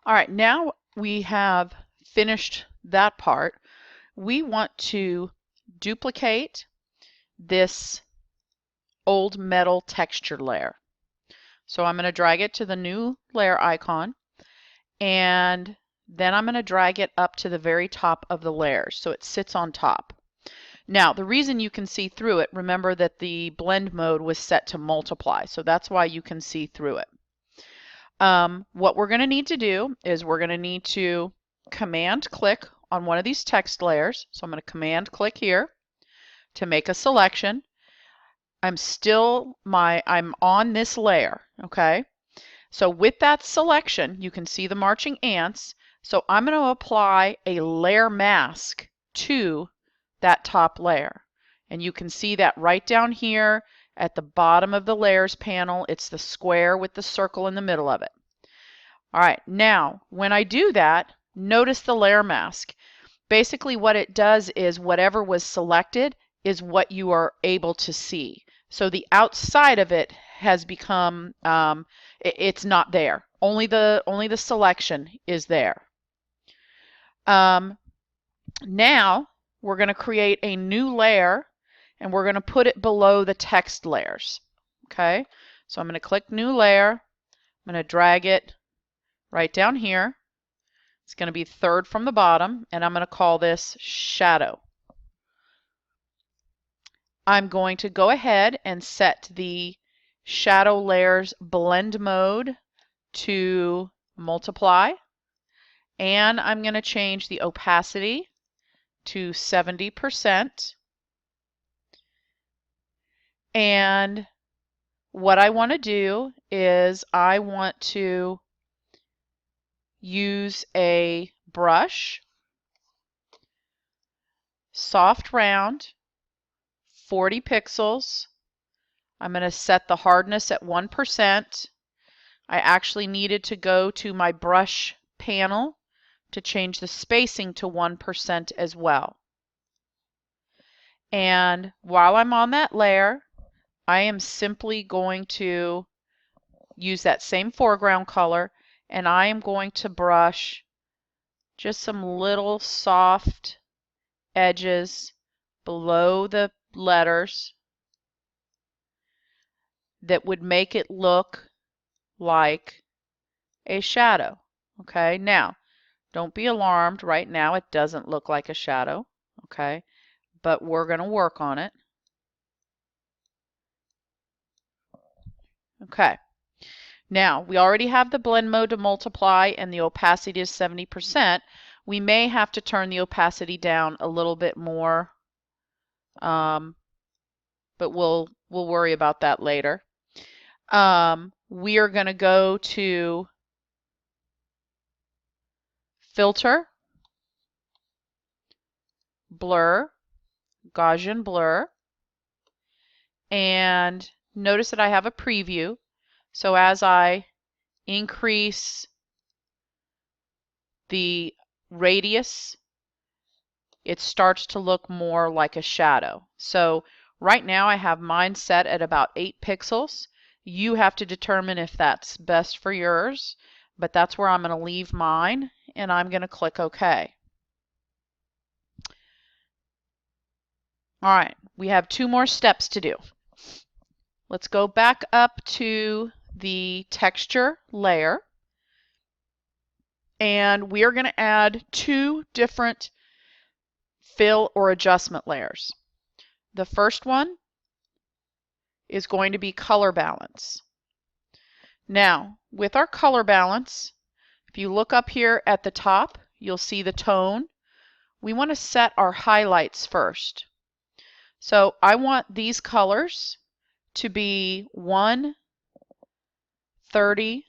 All right, now we have finished that part. We want to duplicate this old metal texture layer. So I'm going to drag it to the new layer icon, and then I'm going to drag it up to the very top of the layers so it sits on top. Now, the reason you can see through it, remember that the blend mode was set to multiply, so that's why you can see through it. What we're going to need to do is we're going to need to command click on one of these text layers. So I'm going to command click here to make a selection. I'm on this layer, okay? So with that selection, you can see the marching ants. So I'm going to apply a layer mask to that top layer. And you can see that right down here at the bottom of the layers panel. It's the square with the circle in the middle of it. All right, now when I do that, notice the layer mask. Basically what it does is whatever was selected is what you are able to see. So the outside of it has become, it's not there. Only the selection is there. Now we're going to create a new layer and we're going to put it below the text layers. Okay, so I'm going to click new layer. I'm going to drag it right down here. It's going to be third from the bottom, and I'm going to call this shadow. I'm going to go ahead and set the shadow layers blend mode to multiply, and I'm going to change the opacity to 70%. And what I want to do is I want to use a brush, soft round, 40 pixels. I'm going to set the hardness at 1%. I actually needed to go to my brush panel to change the spacing to 1% as well. And while I'm on that layer, I am simply going to use that same foreground color, and I am going to brush just some little soft edges below the letters that would make it look like a shadow. Okay, now don't be alarmed. Right now it doesn't look like a shadow. Okay, but we're going to work on it. Okay, now we already have the blend mode to multiply and the opacity is 70%. We may have to turn the opacity down a little bit more, but we'll worry about that later. We are going to go to Filter, Blur, Gaussian Blur, and notice that I have a preview. So as I increase the radius, it starts to look more like a shadow. So right now I have mine set at about 8 pixels. You have to determine if that's best for yours, but that's where I'm going to leave mine, and I'm going to click OK. All right, we have 2 more steps to do. Let's go back up to the texture layer, and we are going to add 2 different fill or adjustment layers. The first one is going to be color balance. Now, with our color balance, if you look up here at the top, you'll see the tone. We want to set our highlights first. So I want these colors to be 1, 30,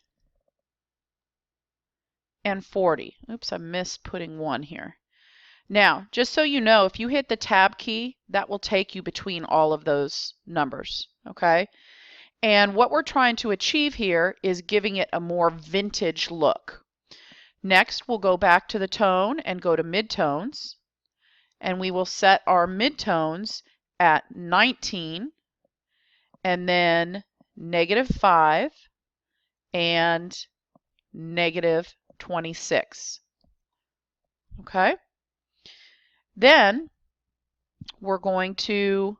and 40. Oops, I missed putting 1 here. Now, just so you know, if you hit the tab key, that will take you between all of those numbers, okay? And what we're trying to achieve here is giving it a more vintage look. Next, we'll go back to the tone and go to midtones, and we will set our midtones at 19, and then -5 and 26. Okay? Then we're going to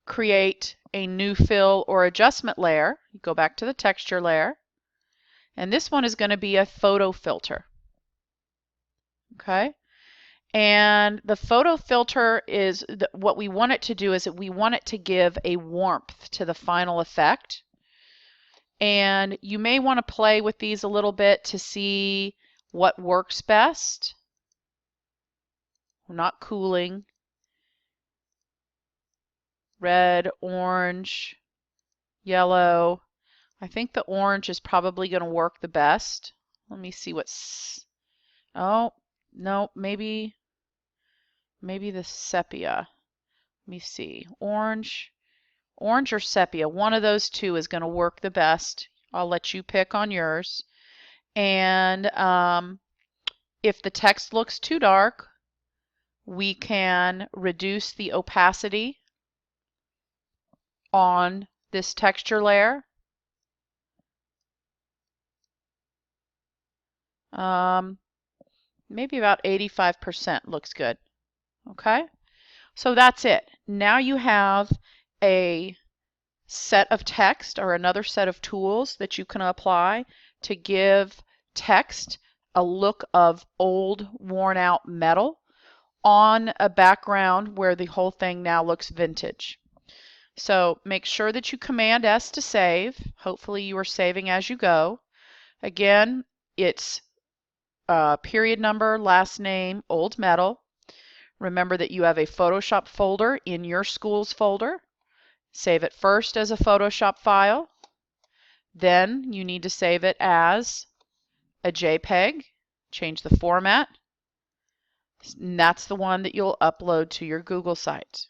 create a new fill or adjustment layer. Go back to the texture layer. And this one is going to be a photo filter. Okay? And the photo filter is what we want it to do is that we want it to give a warmth to the final effect. And you may want to play with these a little bit to see what works best. We're not cooling. Red, orange, yellow. I think the orange is probably going to work the best. Let me see what's... Oh, no, maybe the sepia. Let me see. Orange or sepia. One of those two is going to work the best. I'll let you pick on yours. And if the text looks too dark, we can reduce the opacity on this texture layer. Maybe about 85% looks good. Okay, so that's it. Now you have a set of text or another set of tools that you can apply to give text a look of old, worn out metal on a background where the whole thing now looks vintage. So make sure that you Command S to save. Hopefully you are saving as you go. Again, it's period number, last name, old metal. Remember that you have a Photoshop folder in your school's folder. Save it first as a Photoshop file. Then you need to save it as a JPEG. Change the format. And that's the one that you'll upload to your Google site.